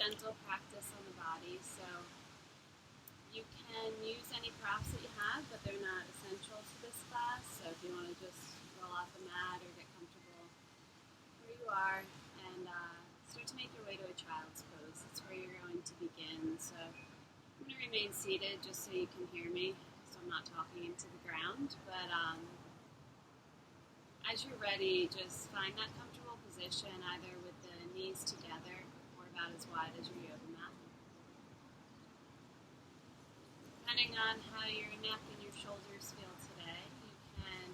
gentle practice on the body, so you can use any props that you have, but they're not essential to this class. So if you want to just roll off the mat or get comfortable where you are and start to make your way to a child's pose. That's where you're going to begin. So I'm going to remain seated just so you can hear me, so I'm not talking into the ground. But as you're ready, just find that comfortable position, either with the knees together or about as wide as your yoga mat. Depending on how your neck and your shoulders feel today, you can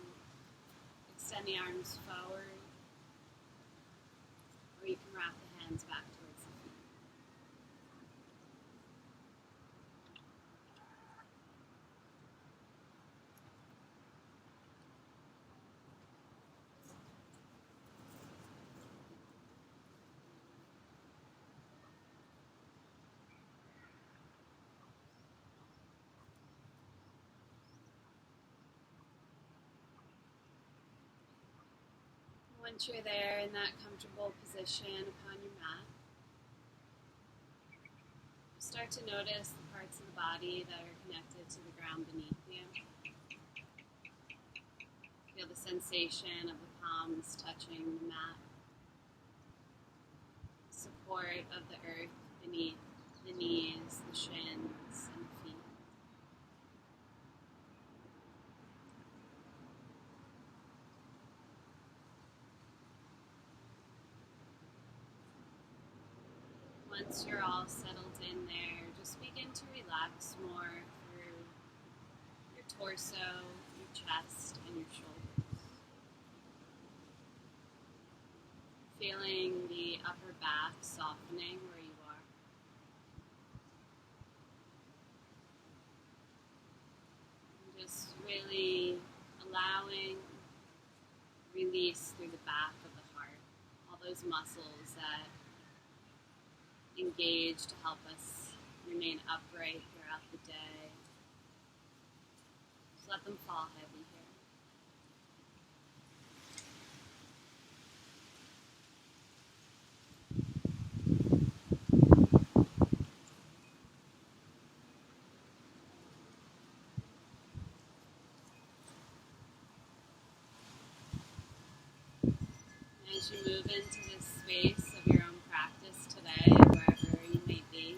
extend the arms forward, or you can wrap the hands back towards the feet. Once you're there in that comfortable position upon your mat, start to notice the parts of the body that are connected to the ground beneath you. Feel the sensation of the palms touching the mat, support of the earth beneath the knees, the shins, and the feet. Once you're all settled in there, just begin to relax more through your torso, your chest, and your shoulders. Feeling the upper back softening where you are. And just really allowing release through the back of the heart. All those muscles that engage to help us remain upright throughout the day. Just let them fall heavy here. As you move into this space of your own practice today, wherever you may be,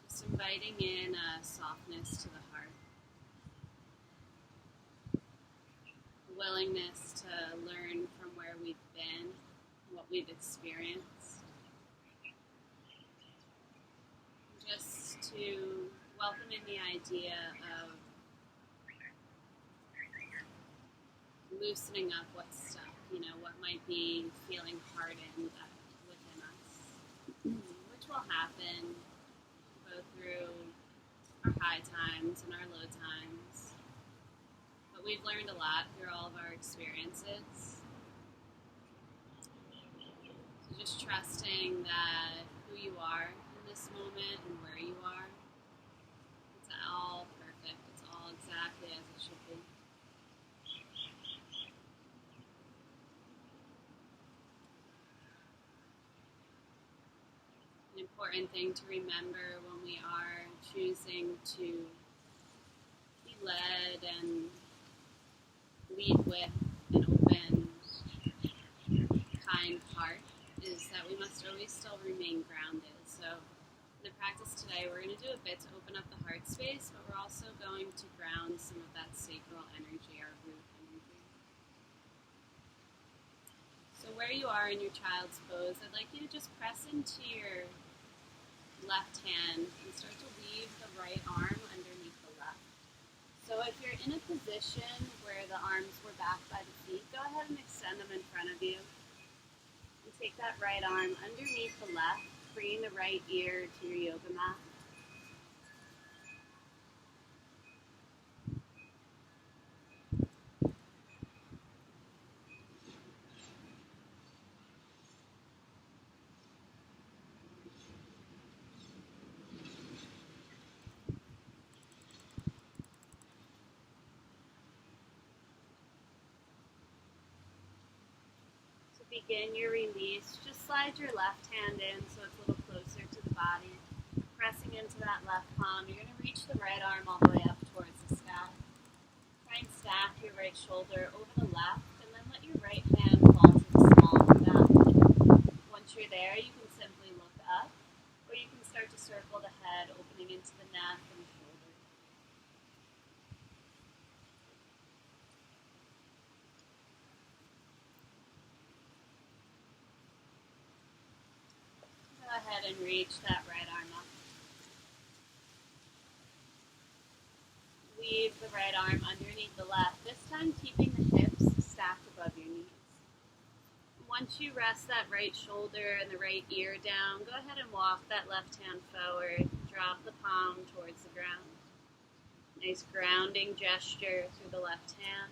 just inviting in a softness to the heart, a willingness to learn from where we've been, what we've experienced, just to welcome in the idea of loosening up what's stuck, what might be feeling hardened within us, which will happen, go through our high times and our low times. But we've learned a lot through all of our experiences. So just trusting that who you are in this moment and where you are, it's all perfect. It's all exactly as it should be. An important thing to remember when we are choosing to be led and lead with an open, kind heart is that we must always still remain grounded. So in the practice today, we're going to do a bit to open up the heart space, but we're also going to ground some of that sacral energy, our root energy. So where you are in your child's pose, I'd like you to just press into your left hand and start to weave the right arm underneath the left. So if you're in a position where the arms were back by the feet, go ahead and extend them in front of you. And take that right arm underneath the left, bringing the right ear to your yoga mat. begin your release, just slide your left hand in so it's a little closer to the body. Pressing into that left palm, you're going to reach the right arm all the way up towards the sky. Try and stack your right shoulder over the left, and then let your right hand fall to the small of the back. Once you're there, you can simply look up, or you can start to circle the head, opening into the neck and the shoulders. Go ahead and reach that right arm up. Leave the right arm underneath the left, this time keeping the hips stacked above your knees. Once you rest that right shoulder and the right ear down, go ahead and walk that left hand forward. Drop the palm towards the ground. Nice grounding gesture through the left hand.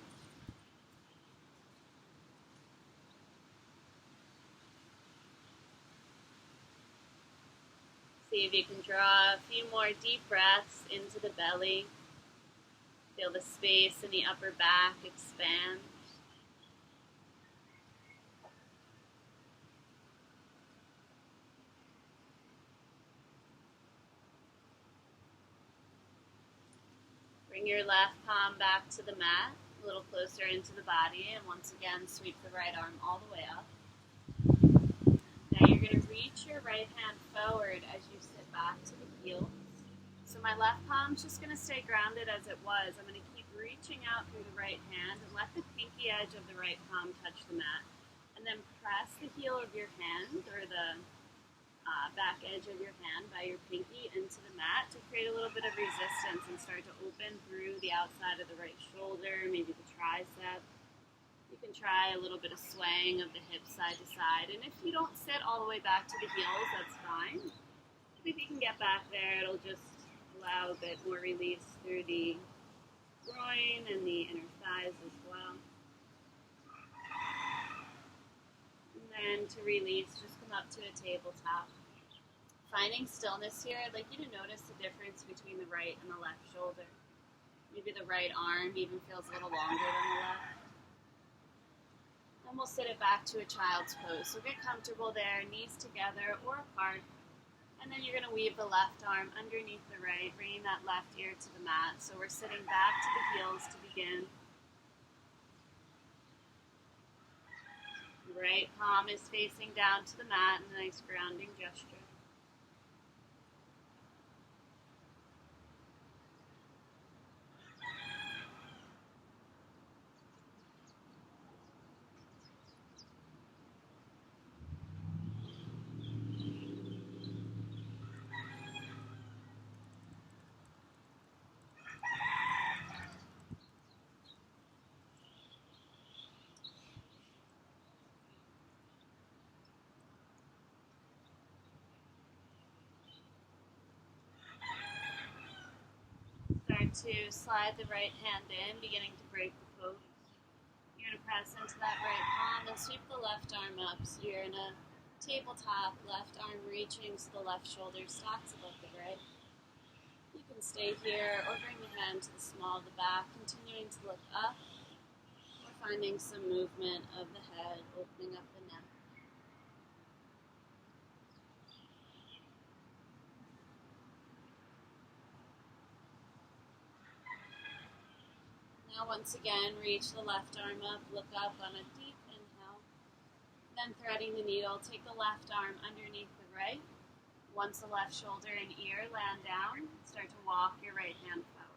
See if you can draw a few more deep breaths into the belly. Feel the space in the upper back expand. Bring your left palm back to the mat, a little closer into the body, and once again sweep the right arm all the way up. Now you're going to reach your right hand forward as you sit back to the heels. So my left palm's just going to stay grounded as it was. I'm going to keep reaching out through the right hand and let the pinky edge of the right palm touch the mat. And then press the heel of your hand, or the back edge of your hand by your pinky into the mat to create a little bit of resistance and start to open through the outside of the right shoulder, maybe the tricep. You can try a little bit of swaying of the hips side to side. And if you don't sit all the way back to the heels, that's fine. If you can get back there, it'll just allow a bit more release through the groin and the inner thighs as well. And then to release, just come up to a tabletop. Finding stillness here, I'd like you to notice the difference between the right and the left shoulder. Maybe the right arm even feels a little longer than the left. And we'll sit it back to a child's pose. So get comfortable there, knees together or apart. And then you're going to weave the left arm underneath the right, bringing that left ear to the mat. So we're sitting back to the heels to begin. The right palm is facing down to the mat in a nice grounding gesture. Start to slide the right hand in, beginning to break the pose. You're going to press into that right palm and sweep the left arm up. So you're in a tabletop, left arm reaching so the left shoulder stacks above the right. You can stay here or bring the hand to the small of the back, continuing to look up. We're finding some movement of the head, opening up the neck. Now once again, reach the left arm up, look up on a deep inhale. Then threading the needle, take the left arm underneath the right. Once the left shoulder and ear land down, start to walk your right hand forward.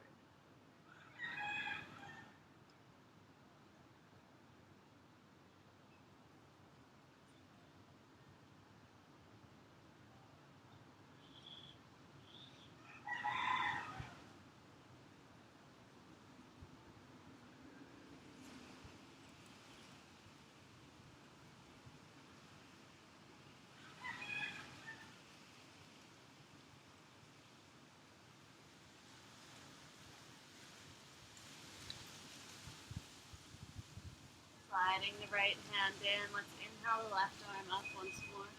Sliding the right hand in, let's inhale the left arm up once more.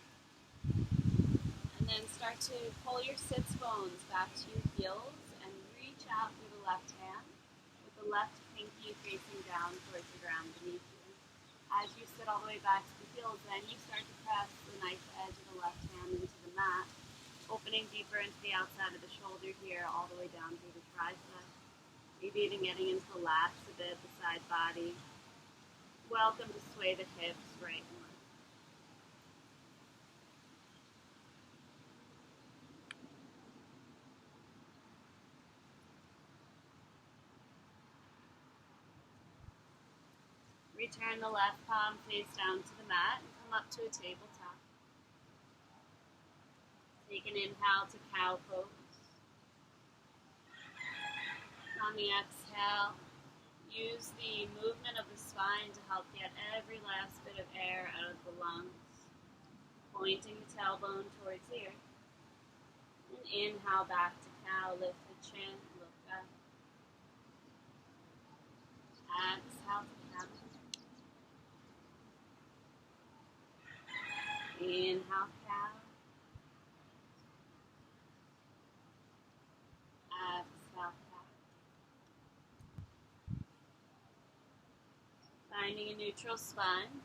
And then start to pull your sits bones back to your heels and reach out through the left hand with the left pinky facing down towards the ground beneath you. As you sit all the way back to the heels, then you start to press the knife edge of the left hand into the mat, opening deeper into the outside of the shoulder here, all the way down through the tricep. Maybe even getting into the lats a bit, the side body. Welcome to sway the hips right and left. Return the left palm face down to the mat and come up to a tabletop. Take an inhale to cow pose. On the exhale, use the movement of the spine to help get every last bit of air out of the lungs. Pointing the tailbone towards the earth. And inhale back to cow, lift the chin, look up. Exhale to cow. Inhale, cow. Exhale, cow. Finding a neutral spine.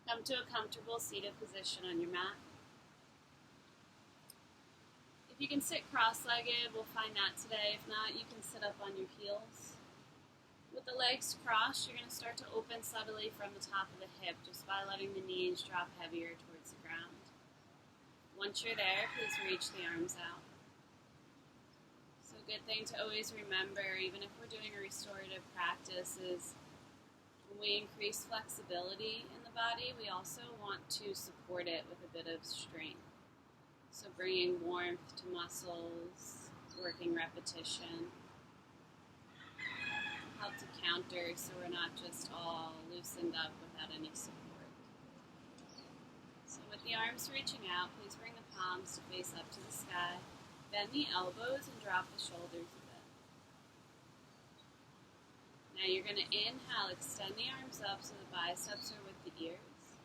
Come to a comfortable seated position on your mat. If you can sit cross-legged, we'll find that today. If not, you can sit up on your heels. With the legs crossed, you're going to start to open subtly from the top of the hip just by letting the knees drop heavier towards the ground. Once you're there, please reach the arms out. So a good thing to always remember, even if we're doing a restorative practice, is when we increase flexibility in the body, we also want to support it with a bit of strength. So bringing warmth to muscles, working repetition, help to counter so we're not just all loosened up without any support. So with the arms reaching out, please bring the palms to face up to the sky. Bend the elbows and drop the shoulders a bit. Now you're going to inhale, extend the arms up so the biceps are with the ears.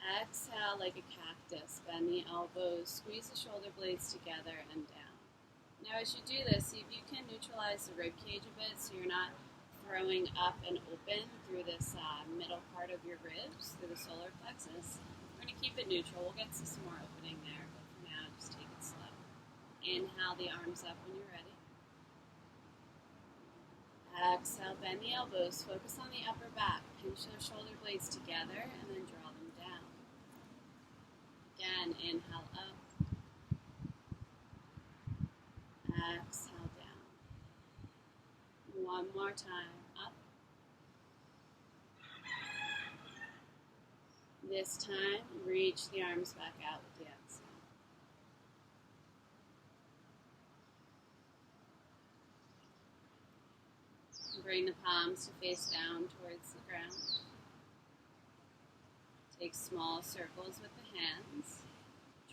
Exhale like a cactus, bend the elbows, squeeze the shoulder blades together and down. Now as you do this, see if you can neutralize the rib cage a bit so you're not throwing up and open through this middle part of your ribs, through the solar plexus. We're going to keep it neutral. We'll get to some more opening there, but for now, just take it slow. Inhale the arms up when you're ready. Exhale, bend the elbows, focus on the upper back, pinch those shoulder blades together, and then draw them down. Again, inhale up. Exhale down. One more time, up. This time, reach the arms back out with the exhale. Bring the palms to face down towards the ground. Take small circles with the hands.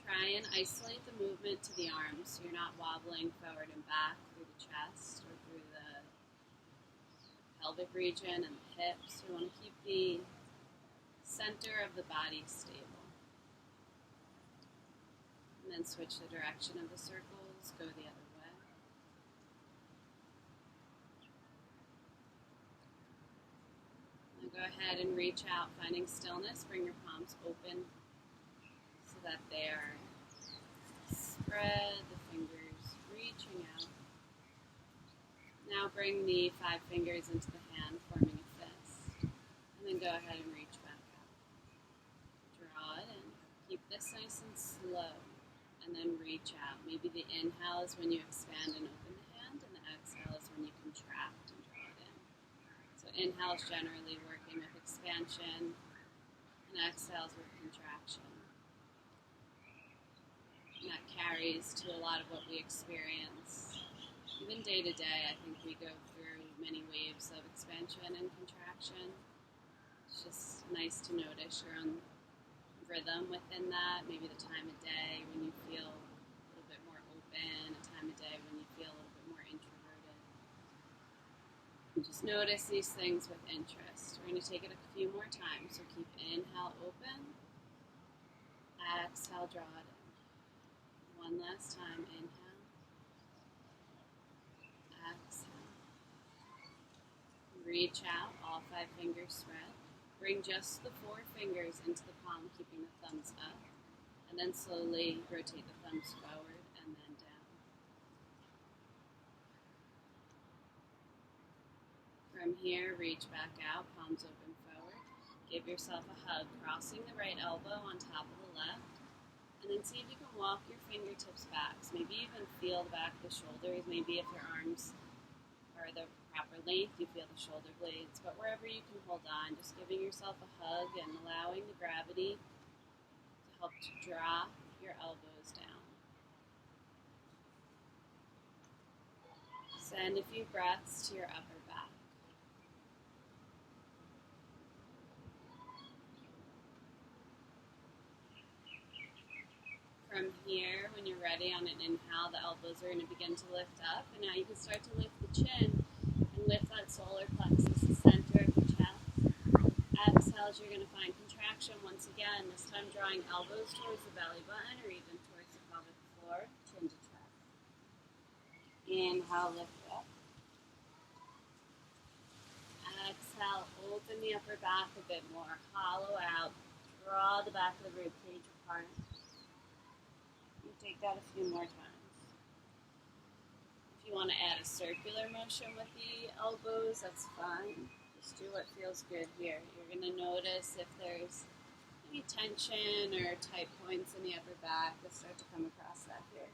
Try and isolate the movement to the arms so you're not wobbling forward and back through the chest or through the pelvic region and the hips. We want to keep the center of the body stable. And then switch the direction of the circles, go the other way. Now go ahead and reach out, finding stillness. Bring your palms open so that they are spread, the fingers reaching out. Now bring the 5 fingers into the hand, forming a fist. And then go ahead and reach back out. Draw it in. Keep this nice and slow. And then reach out. Maybe the inhale is when you expand and open the hand, and the exhale is when you contract and draw it in. So inhale is generally working with expansion, and exhale is with contraction. And that carries to a lot of what we experience. Even day to day, I think we go through many waves of expansion and contraction. It's just nice to notice your own rhythm within that, maybe the time of day when you feel a little bit more open, a time of day when you feel a little bit more introverted. And just notice these things with interest. We're going to take it a few more times, so keep inhale open, exhale, draw it in. One last time, inhale, exhale. Reach out, all 5 fingers spread. Bring just the four fingers into the palm, keeping the thumbs up, and then slowly rotate the thumbs forward and then down. From here, reach back out, palms open forward. Give yourself a hug, crossing the right elbow on top of the left, and then see if you can walk your fingertips back. So maybe even feel the back of the shoulders. Maybe if your arms are the proper length, you feel the shoulder blades. But wherever you can hold on, just giving yourself a hug and allowing the gravity to help to drop your elbows down. Send a few breaths to your upper back. From here, when you're ready on an inhale, the elbows are going to begin to lift up. And now you can start to lift the chin and lift that solar plexus, the center of the chest. Exhale, you're going to find contraction once again, this time drawing elbows towards the belly button or even towards the pelvic floor, chin to chest. Inhale, lift up. Exhale, open the upper back a bit more, hollow out, draw the back of the rib cage apart. Take that a few more times. If you want to add a circular motion with the elbows, that's fine. Just do what feels good here. You're going to notice if there's any tension or tight points in the upper back that start to come across that here.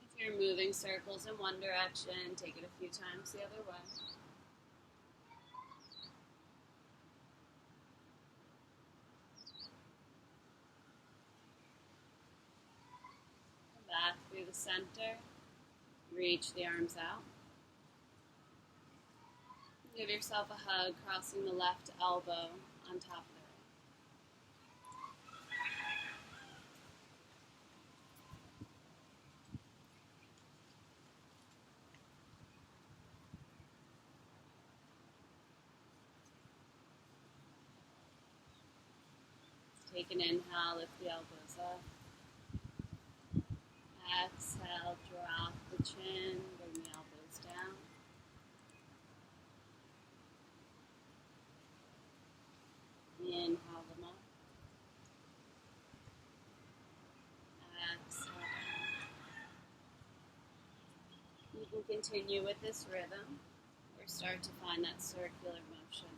If you're moving circles in one direction, take it a few times the other way. Back through the center, reach the arms out. Give yourself a hug, crossing the left elbow on top of the right. Take an inhale, lift the elbows up. Exhale, drop the chin, bring the elbows down. Inhale them up. Exhale. You can continue with this rhythm or start to find that circular motion.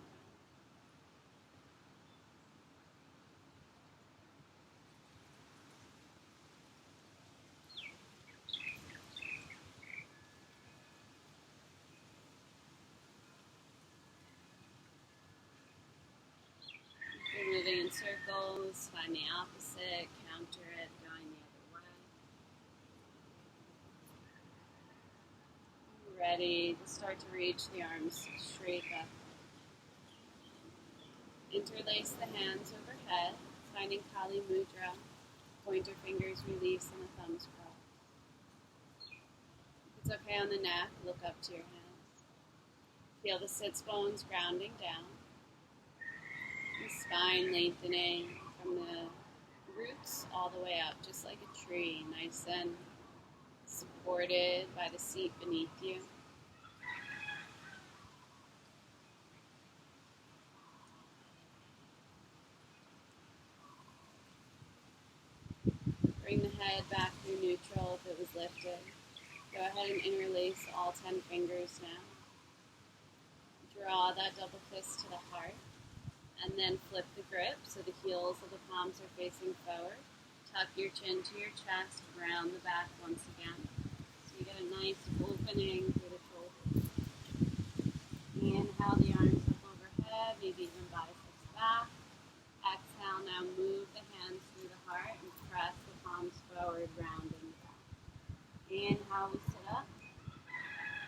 Moving in circles, find the opposite, counter it, going the other way. Ready to start to reach the arms straight up. Interlace the hands overhead, finding Kali Mudra, pointer fingers release and the thumbs cross. If it's okay on the neck, look up to your hands. Feel the sits bones grounding down. The spine lengthening from the roots all the way up, just like a tree, nice and supported by the seat beneath you. Bring the head back through neutral if it was lifted. Go ahead and interlace all 10 fingers now. Draw that double fist to the heart. And then flip the grip so the heels of the palms are facing forward. Tuck your chin to your chest, round the back once again. So you get a nice opening through the shoulders. Inhale the arms up overhead, maybe even biceps back. Exhale, now move the hands through the heart and press the palms forward, rounding the back. Inhale, we sit up.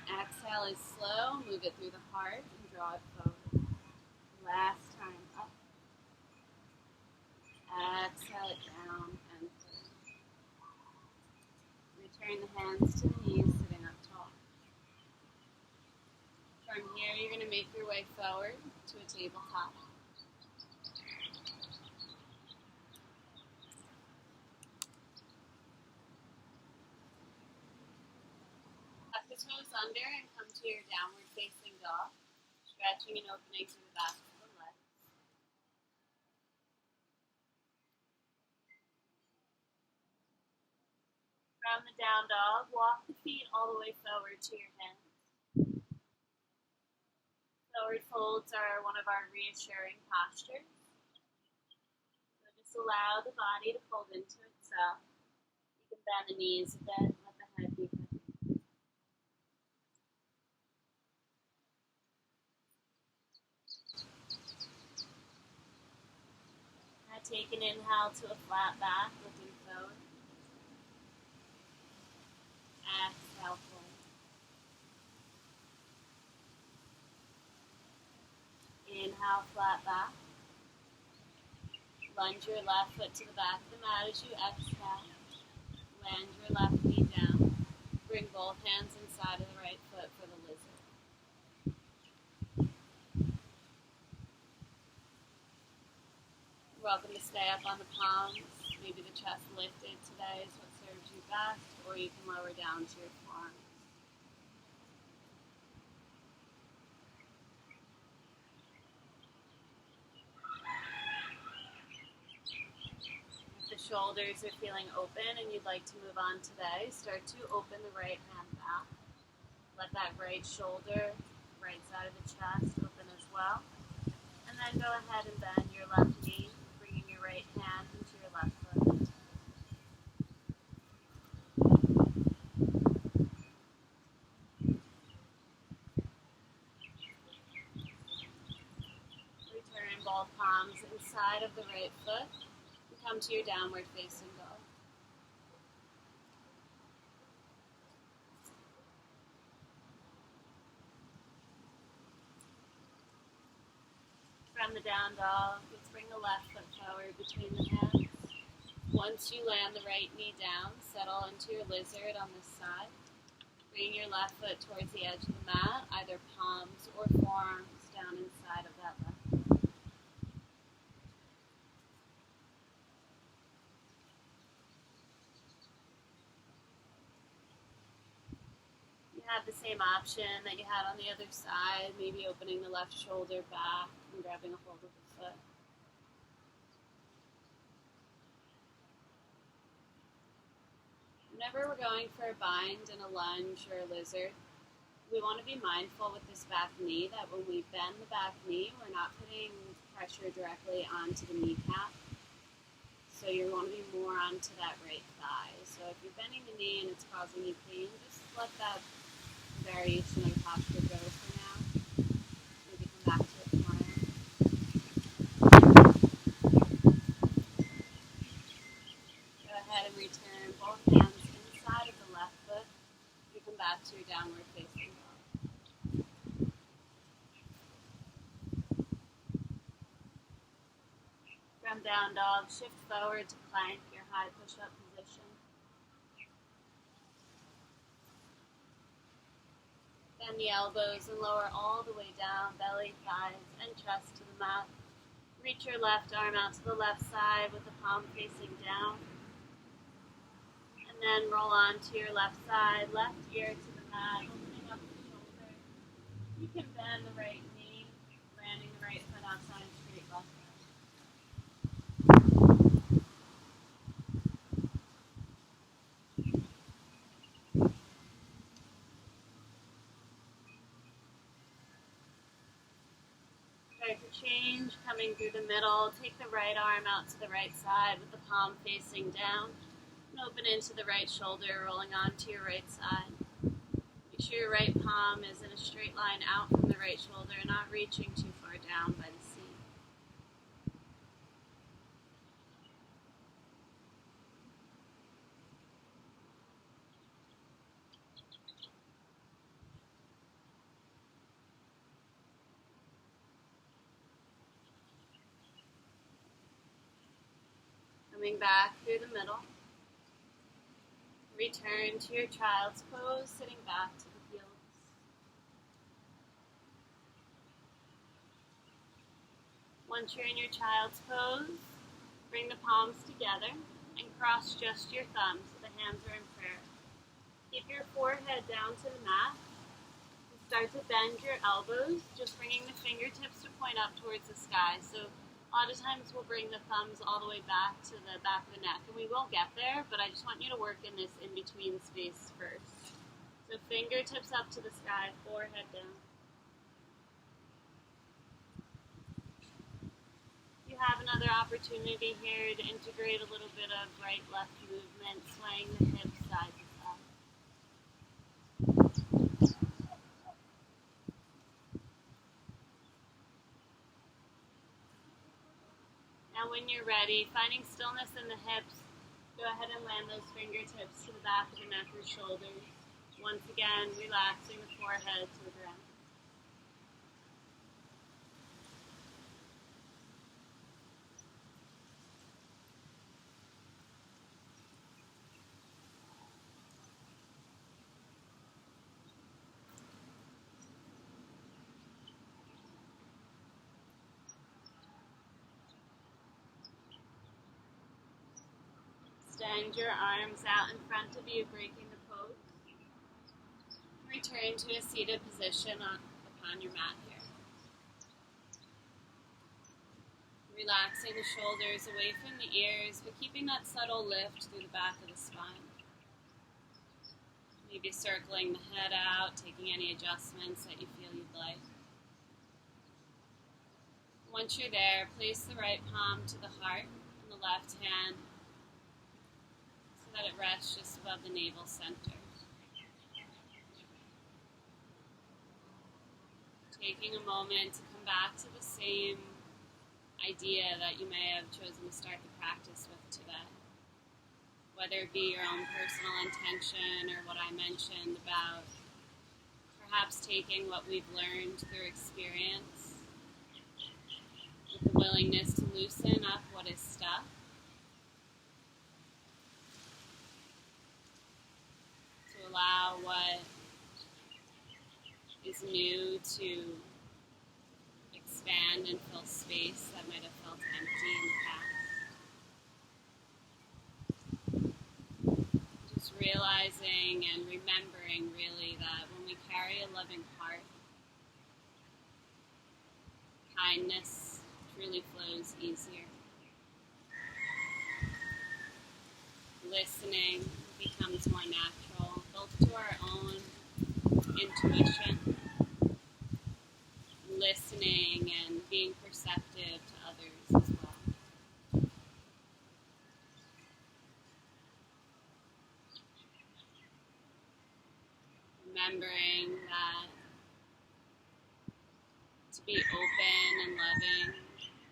Exhale is slow, move it through the heart and draw it forward. Last time, up. Exhale it down and through. Return the hands to the knees, sitting up tall. From here, you're going to make your way forward to a tabletop. toes under and come to your downward facing dog, stretching and opening through the back of the legs. From the down dog, walk the feet all the way forward to your hands. Forward folds are one of our reassuring postures. So just allow the body to fold into itself. You can bend the knees a bit, let the head be heavy. Now take an inhale to a flat back, looking forward. Exhale, forward. Inhale, flat back. Lunge your left foot to the back of the mat as you exhale. Land your left knee down. Bring both hands inside of the right foot for the lizard. You're welcome to stay up on the palms. Maybe the chest lifted today is what serves you best, or you can lower down to your forearms. Shoulders are feeling open and you'd like to move on today, start to open the right hand back. Let that right shoulder, right side of the chest open as well. And then go ahead and bend your left knee, bringing your right hand into your left foot. Return both palms inside of the right foot. Come to your downward facing dog. From the down dog, let's bring the left foot forward between the hands. Once you land the right knee down, settle into your lizard on this side. Bring your left foot towards the edge of the mat, either palms or forearms down inside of that left foot. Have the same option that you had on the other side, maybe opening the left shoulder back and grabbing a hold of the foot. Whenever we're going for a bind and a lunge or a lizard, we want to be mindful with this back knee that when we bend the back knee, we're not putting pressure directly onto the kneecap. So you want to be more onto that right thigh. So if you're bending the knee and it's causing you pain, just let that variation of posture go for now. Maybe come back to it tomorrow. Go ahead and return both hands inside of the left foot. You come back to your downward facing dog. From down dog, shift forward to plank, your high push-up position. Bend the elbows and lower all the way down, belly, thighs, and chest to the mat. Reach your left arm out to the left side with the palm facing down. And then roll on to your left side, left ear to the mat, opening up the shoulder. You can bend the right knee, landing the right foot outside and straight left foot. For change, coming through the middle, take the right arm out to the right side with the palm facing down, and open into the right shoulder, rolling onto your right side. Make sure your right palm is in a straight line out from the right shoulder, not reaching too far down by the seam. Coming back through the middle. Return to your child's pose, sitting back to the heels. Once you're in your child's pose, bring the palms together and cross just your thumbs so the hands are in prayer. Keep your forehead down to the mat. Start to bend your elbows, just bringing the fingertips to point up towards the sky. So a lot of times we'll bring the thumbs all the way back to the back of the neck, and we will get there, but I just want you to work in this in-between space first. So fingertips up to the sky, forehead down. You have another opportunity here to integrate a little bit of right-left movement, swaying the hips side to side. Now when you're ready, finding stillness in the hips, go ahead and land those fingertips to the back of the neck or shoulders. Once again, relaxing the forehead to the ground. Extend your arms out in front of you, breaking the pose. Return to a seated position upon your mat here. Relaxing the shoulders away from the ears, but keeping that subtle lift through the back of the spine. Maybe circling the head out, taking any adjustments that you feel you'd like. Once you're there, place the right palm to the heart and the left hand so that it rests just above the navel center. Taking a moment to come back to the same idea that you may have chosen to start the practice with today. Whether it be your own personal intention or what I mentioned about perhaps taking what we've learned through experience with the willingness to loosen up what is stuck. To allow what is new to expand and fill space that might have felt empty in the past. Just realizing and remembering really that when we carry a loving heart, kindness truly flows easier. Listening becomes more natural, both to our own intuition, listening and being perceptive to others as well. Remembering that to be open and loving,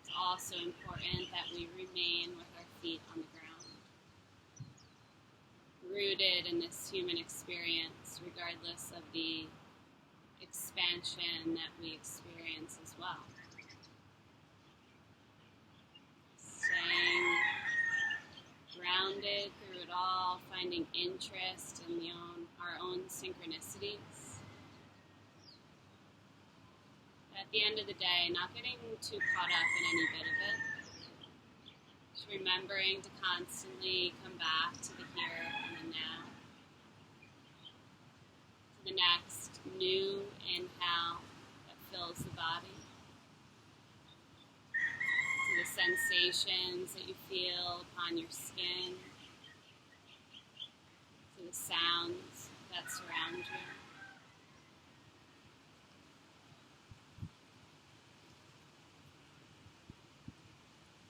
it's also important that we remain with our feet on the ground, rooted in this human experience, regardless of the expansion that we experience as well. Staying grounded through it all, finding interest in our own synchronicities. At the end of the day, not getting too caught up in any bit of it. Just remembering to constantly come back to the here and the now. To the next new inhale that fills the body. To the sensations that you feel upon your skin. To the sounds that surround you.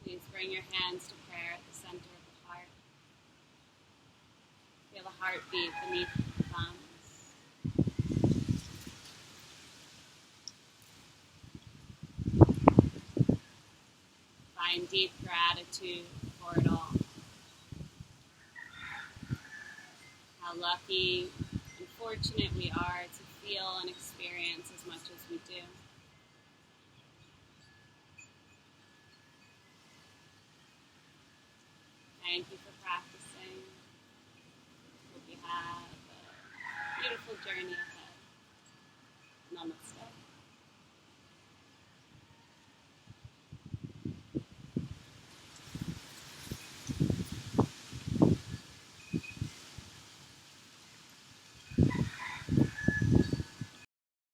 Please bring your hands to prayer at the center of the heart. Feel the heartbeat beneath the thumbs. Find deep gratitude for it all. How lucky and fortunate we are to feel and experience as much as we do. Thank you for practicing. Hope you have a beautiful journey ahead. Namaste.